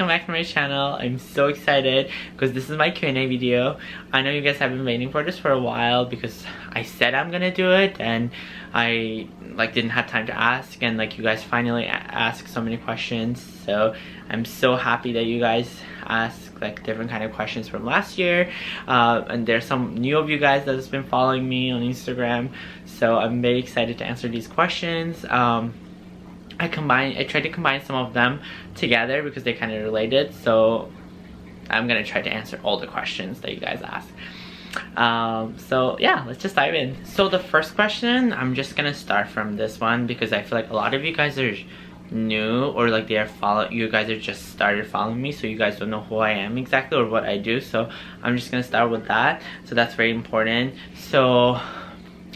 welcome back to my channel. I'm so excited because this is my Q&A video. I know you guys have been waiting for this for a while because I said I'm gonna do it and I didn't have time to ask, and you guys finally asked so many questions. So I'm so happy that you guys ask different kind of questions from last year, and there's some new of you guys that has been following me on Instagram, so I'm very excited to answer these questions. I tried to combine some of them together because they kind of related, so I'm gonna try to answer all the questions that you guys asked. So yeah, let's just dive in. So the first question, I'm just gonna start from this one because I feel like a lot of you guys are new, or you guys are just started following me, so you guys don't know who I am exactly or what I do. So I'm just gonna start with that. So that's very important. So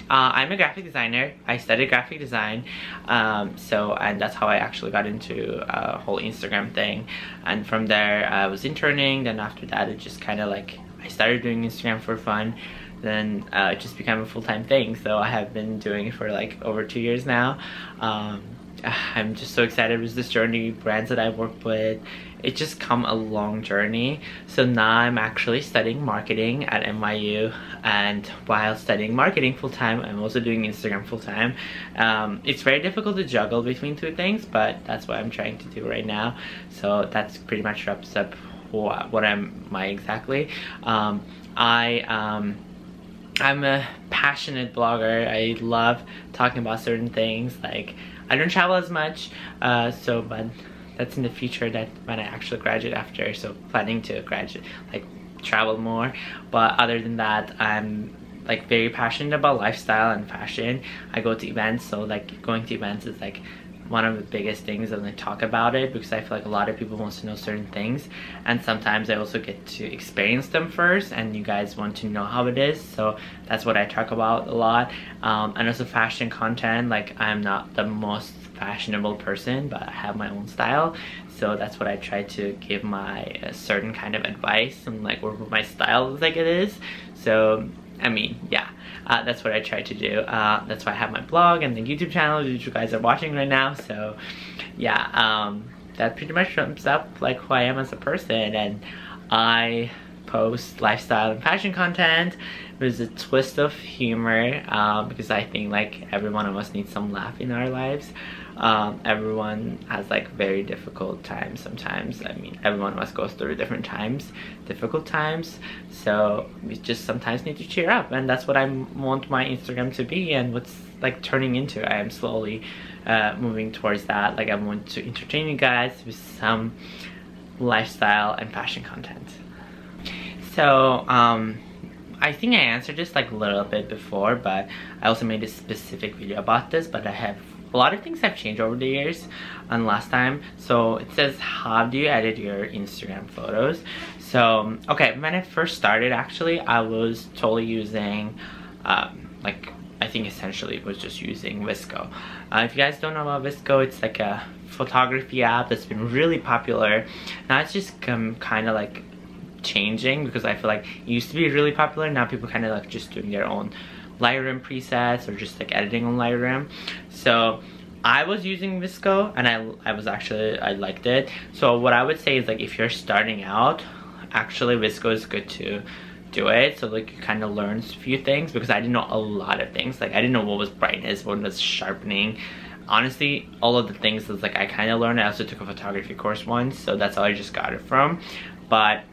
I'm a graphic designer. I studied graphic design, and that's how I actually got into a whole Instagram thing. And from there, I was interning. Then after that, it just kind of I started doing Instagram for fun. Then it just became a full-time thing. So I have been doing it for over 2 years now. I'm just so excited with this journey, brands that I've worked with. It's just come a long journey. So now I'm actually studying marketing at NYU, and while studying marketing full-time, I'm also doing Instagram full-time. It's very difficult to juggle between two things, but that's what I'm trying to do right now. So that's pretty much wraps up what am I exactly. I'm a passionate blogger. I love talking about certain things. I don't travel as much, but that's in the future, that when I actually graduate after, so planning to graduate, travel more. But other than that, I'm very passionate about lifestyle and fashion. I go to events, so going to events is one of the biggest things, and I talk about it because I feel a lot of people want to know certain things, and sometimes I also get to experience them first, and you guys want to know how it is, so that's what I talk about a lot. And also fashion content. I'm not the most fashionable person, but I have my own style, so that's what I try to give my certain kind of advice and what my style is it is. So I mean, yeah, that's what I try to do. That's why I have my blog and the YouTube channel that you guys are watching right now. So yeah, that pretty much sums up who I am as a person. And I post lifestyle and fashion content with a twist of humor, because I think every one of us needs some laugh in our lives. Everyone has very difficult times sometimes. I mean, every one of us goes through different times, difficult times, so we just sometimes need to cheer up, and that's what I want my Instagram to be, and what's turning into. I am slowly moving towards that. I want to entertain you guys with some lifestyle and fashion content. So I think I answered this a little bit before, but I also made a specific video about this, but a lot of things have changed over the years and last time. So it says, how do you edit your Instagram photos? So okay, when I first started, actually I was totally using I think essentially it was just using VSCO. If you guys don't know about VSCO, it's a photography app that's been really popular. Now it's just kind of changing, because I feel it used to be really popular. Now people kind of just doing their own Lightroom presets, or just editing on Lightroom. So I was using VSCO, and I liked it. So what I would say is if you're starting out, actually VSCO is good to do it. So you kind of learn a few things, because I didn't know a lot of things. I didn't know what was brightness, what was sharpening. Honestly, all of the things is I kind of learned. I also took a photography course once, so that's how I just got it from. But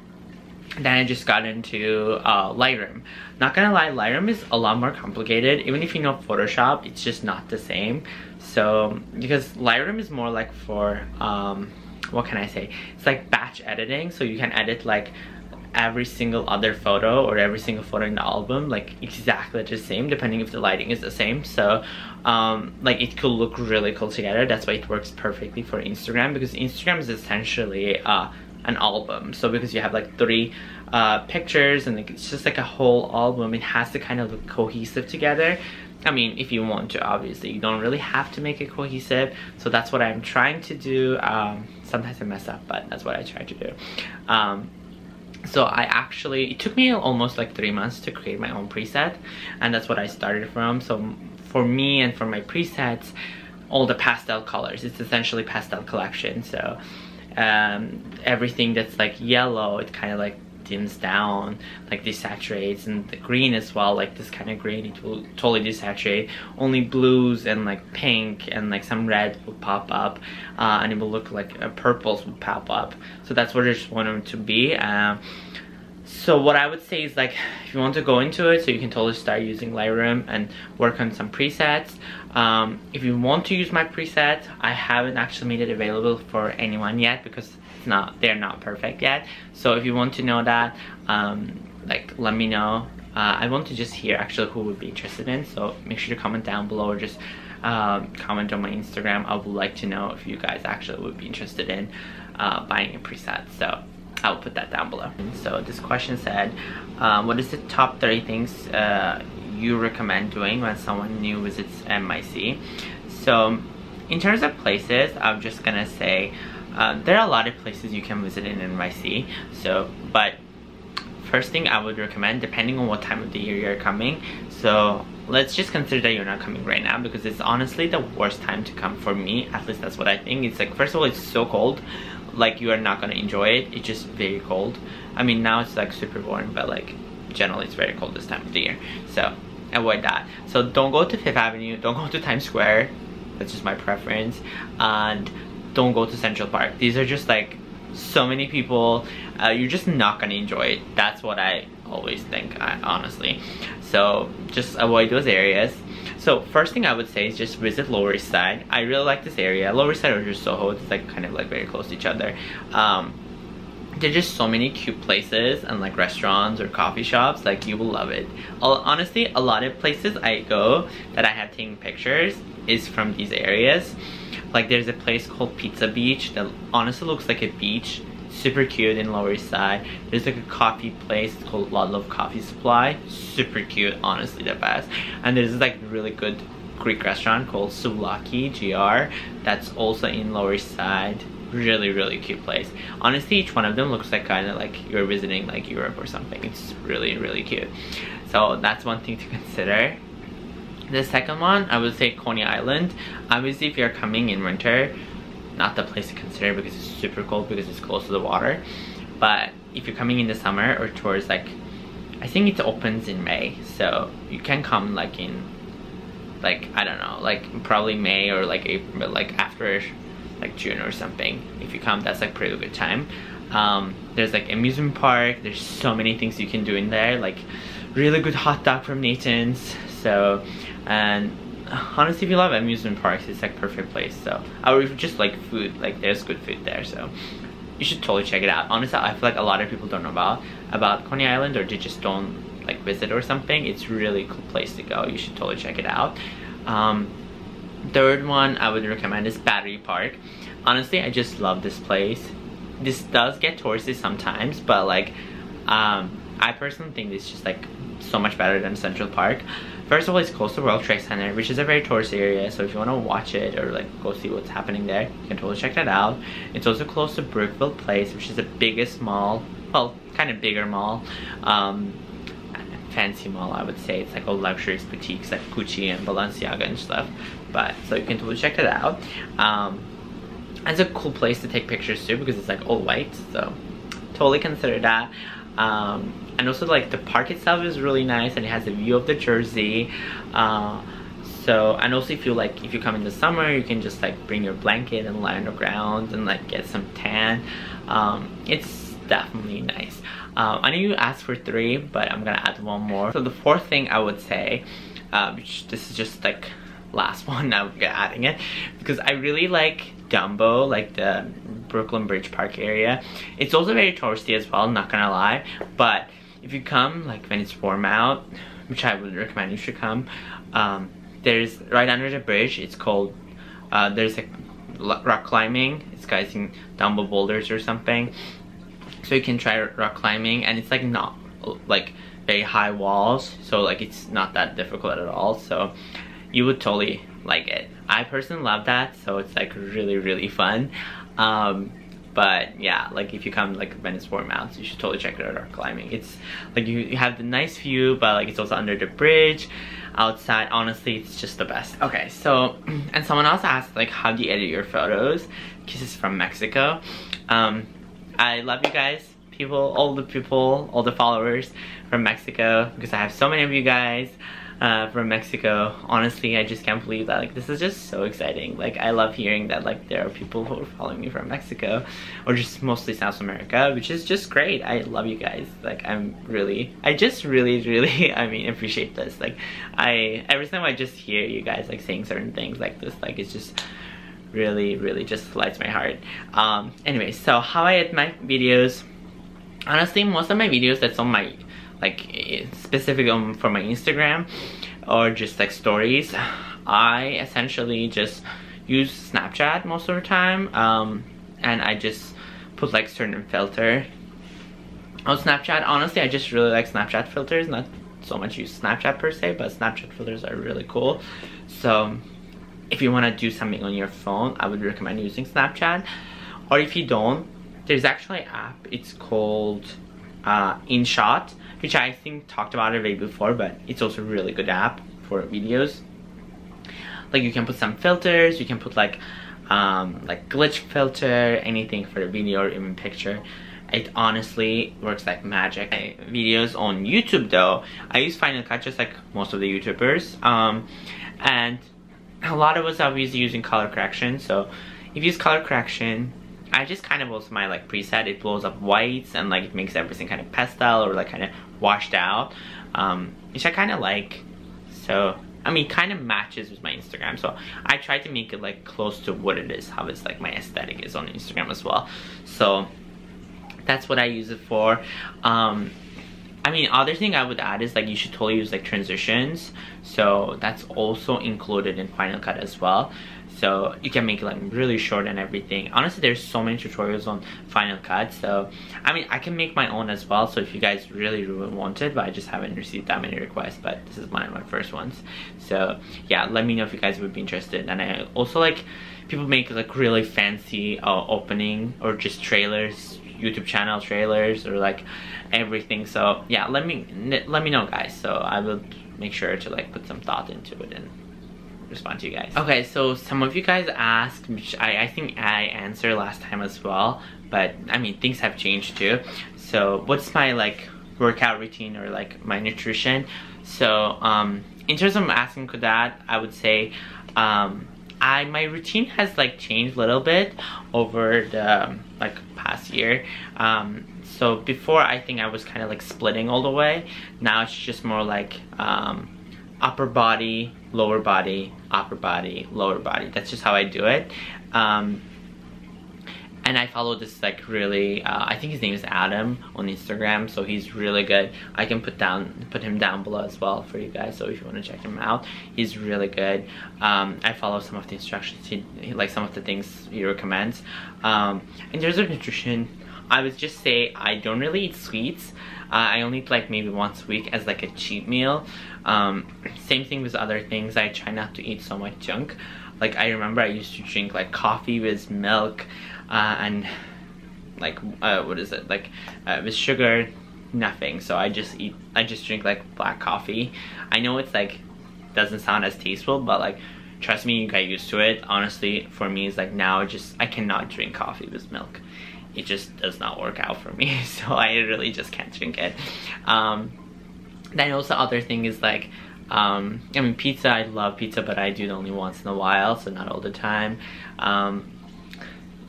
then I just got into Lightroom. Not gonna lie, Lightroom is a lot more complicated. Even if you know Photoshop, it's just not the same. So because Lightroom is more for what can I say, it's batch editing, so you can edit every single other photo or every single photo in the album exactly the same, depending if the lighting is the same. So it could look really cool together. That's why it works perfectly for Instagram, because Instagram is essentially an album. So because you have 3 pictures, and it's just a whole album, it has to kind of look cohesive together. I mean, if you want to, obviously you don't really have to make it cohesive. So that's what I'm trying to do. Sometimes I mess up, but that's what I try to do. So it took me almost 3 months to create my own preset, and that's what I started from. So for me and for my presets, all the pastel colors, it's essentially pastel collection. So everything that's like yellow, it kind of like dims down, like desaturates, and the green as well, like this kind of green, it will totally desaturate. Only blues and like pink and like some red will pop up, and it will look like purples will pop up. So that's what I just want them to be. So what I would say is, like, if you want to go into it, so you can totally start using Lightroom and work on some presets. If you want to use my presets, I haven't actually made it available for anyone yet because they're not perfect yet. So if you want to know that, like, let me know. I want to just hear actually who would be interested in, so make sure to comment down below, or just comment on my Instagram. I would like to know if you guys actually would be interested in buying a preset. So I'll put that down below. So this question said, what is the top 30 things you recommend doing when someone new visits MIC? So in terms of places, I'm just gonna say there are a lot of places you can visit in NYC. So, but first thing I would recommend, depending on what time of the year you're coming, so let's just consider that you're not coming right now, because it's honestly the worst time to come for me. At least that's what I think. It's like, first of all, it's so cold, like you are not gonna enjoy it. It's just very cold. I mean, now it's like super warm, but like generally it's very cold this time of the year, so avoid that. So don't go to Fifth Avenue, don't go to Times Square, that's just my preference, and don't go to Central Park. These are just like so many people, you're just not gonna enjoy it. That's what I always think, honestly. So just avoid those areas. So first thing I would say is just visit Lower East Side. I really like this area. Lower East Side or just Soho, it's like kind of like very close to each other. There's just so many cute places and like restaurants or coffee shops, like you will love it. Honestly, a lot of places I go that I have taken pictures is from these areas. Like there's a place called Pizza Beach that honestly looks like a beach, super cute, in Lower East Side. There's like a coffee place called Ludlow Coffee Supply, super cute, honestly the best. And there's like really good Greek restaurant called Souvlaki GR that's also in Lower East Side. Really cute place. Honestly, each one of them looks like kind of like you're visiting like Europe or something. It's really cute. So that's one thing to consider. The second one, I would say Coney Island. Obviously, if you're coming in winter, not the place to consider because it's super cold, because it's close to the water. But if you're coming in the summer or towards like, I think it opens in May, so you can come like in, like, I don't know, like probably May or like April, but like after like June or something. If you come, that's like pretty good time. There's like amusement park, there's so many things you can do in there, like really good hot dog from Nathan's. So, and honestly, if you love amusement parks, it's like perfect place. So, or if you just like food, like there's good food there, so you should totally check it out. Honestly, I feel like a lot of people don't know about Coney Island, or they just don't like visit or something. It's really cool place to go. You should totally check it out. Third one I would recommend is Battery Park. Honestly, I just love this place. This does get touristy sometimes, but like I personally think it's just like so much better than Central Park. First of all, it's close to World Trade Center, which is a very touristy area, so if you want to watch it or like go see what's happening there, you can totally check that out. It's also close to Brookville Place, which is the biggest mall, well, kind of bigger mall, fancy mall, I would say. It's like all luxurious boutiques like Gucci and Balenciaga and stuff, but so you can totally check that out. It's a cool place to take pictures too, because it's like all white, so totally consider that. And also like the park itself is really nice, and it has a view of the Jersey. So, and also if you come in the summer, you can just like bring your blanket and lie on the ground and like get some tan. It's definitely nice. I know you asked for 3, but I'm gonna add one more. So the fourth thing I would say, which this is just like last one, I'm adding it because I really like Dumbo, like the Brooklyn Bridge Park area. It's also very touristy as well, not gonna lie, but if you come like when it's warm out, which I would recommend you should come, there's right under the bridge, it's called there's like rock climbing. It's guys in Dumbo boulders or something, so you can try rock climbing, and it's like not like very high walls, so like it's not that difficult at all, so you would totally like it. I personally love that, so it's like really fun. But yeah, like if you come like when it's warm out, so you should totally check it out, rock climbing. It's like you have the nice view, but like it's also under the bridge outside. Honestly, it's just the best. Okay, so and someone else asked like how do you edit your photos, because it's from Mexico. I love you guys, all the followers from Mexico, because I have so many of you guys from Mexico. Honestly, I just can't believe that. Like, this is just so exciting. Like, I love hearing that like there are people who are following me from Mexico, or just mostly South America, which is just great. I love you guys. Like, I just really I mean, appreciate this. Like, every time I just hear you guys like saying certain things like this, like, it's just really just lights my heart. Anyway, so how I edit my videos. Honestly, most of my videos that's on my like specific for my Instagram or just like stories, I essentially just use Snapchat most of the time, and I just put like certain filter on Snapchat. Honestly, I just really like Snapchat filters, not so much use Snapchat per se, but Snapchat filters are really cool. So if you want to do something on your phone, I would recommend using Snapchat. Or if you don't, there's actually an app, it's called InShot, which I think talked about it way before, but it's also a really good app for videos. Like, you can put some filters, you can put like glitch filter, anything for the video or even picture. It honestly works like magic. My videos on YouTube though, I use Final Cut just like most of the YouTubers, and a lot of us are obviously using color correction. So if you use color correction, I just kind of also my like preset, it blows up whites and like it makes everything kind of pastel or like kind of washed out, which I kind of like. So I mean, kind of matches with my Instagram, so I try to make it like close to what it is, how it's like my aesthetic is on Instagram as well. So that's what I use it for. I mean, other thing I would add is like you should totally use like transitions, so that's also included in Final Cut as well. So you can make it like really short and everything. Honestly, there's so many tutorials on Final Cut, so I mean, I can make my own as well. So if you guys really want it, but I just haven't received that many requests, but this is one of my first ones. So yeah, let me know if you guys would be interested. And I also like people make like really fancy opening or just trailers, YouTube channel trailers, or like everything. So yeah, let me know, guys. So I will make sure to like put some thought into it and respond to you guys. Okay, so some of you guys asked, which I think I answered last time as well, but I mean, things have changed too. So what's my like workout routine or like my nutrition? So in terms of asking that, I would say my routine has like changed a little bit over the like past year. So before, I think I was kind of like splitting all the way. Now it's just more like upper body, lower body, upper body, lower body. That's just how I do it. And I follow this like really, I think his name is Adam on Instagram, so he's really good. I can put him down below as well for you guys, so if you want to check him out, he's really good. I follow some of the instructions, he like some of the things he recommends. In terms of nutrition, I would just say I don't really eat sweets. I only eat like maybe once a week as like a cheat meal. Same thing with other things, I try not to eat so much junk. Like, I remember I used to drink like coffee with milk, and like what is it, like with sugar, nothing. So I just drink like black coffee. I know it's like doesn't sound as tasteful, but like trust me, you get used to it. Honestly, for me, it's like now I cannot drink coffee with milk. It just does not work out for me, so I really just can't drink it. Then also other thing is like, I mean, pizza, I love pizza, but I do it only once in a while, so not all the time.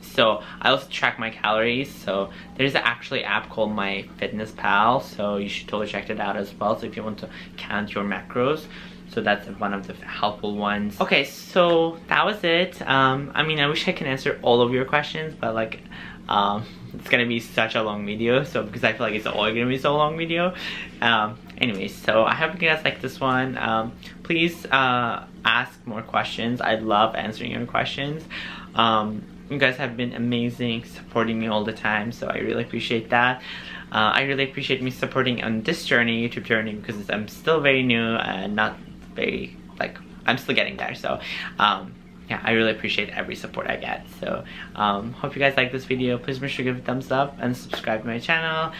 So I also track my calories, so there's actually an app called MyFitnessPal, so you should totally check it out as well, so if you want to count your macros. So that's one of the helpful ones. Okay, so that was it. I mean, I wish I could answer all of your questions, but like, it's gonna be such a long video, so because I feel like it's all gonna be so long video. Anyways, so I hope you guys like this one. Please ask more questions. I love answering your questions. You guys have been amazing, supporting me all the time, so I really appreciate that. I really appreciate me supporting on this journey, YouTube journey, because I'm still very new and not very, like, I'm still getting there. So yeah, I really appreciate every support I get. So hope you guys like this video. Please make sure to give it a thumbs up and subscribe to my channel,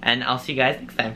and I'll see you guys next time.